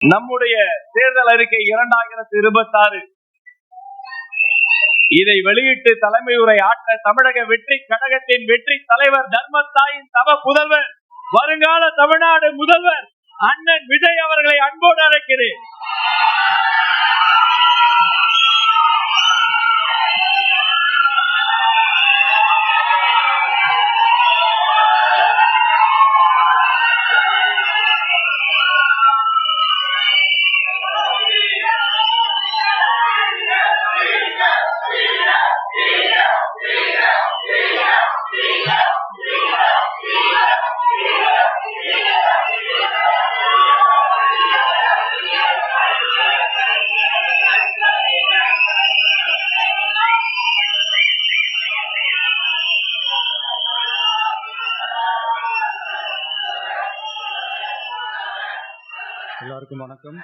நம்முடைய தேர்தல் அறிக்கை 2026 இதை வெளியிட்டு தலைமை உரை ஆற்ற தமிழக வெற்றி கழகத்தின் வெற்றி தலைவர் தர்மத்தாயின் தவ புதல்வர் வருங்கால தமிழ்நாடு முதல்வர் அண்ணன் விஜய் அவர்களை அன்போடு அழைக்கிறேன். எல்லாருக்கும் வணக்கம்.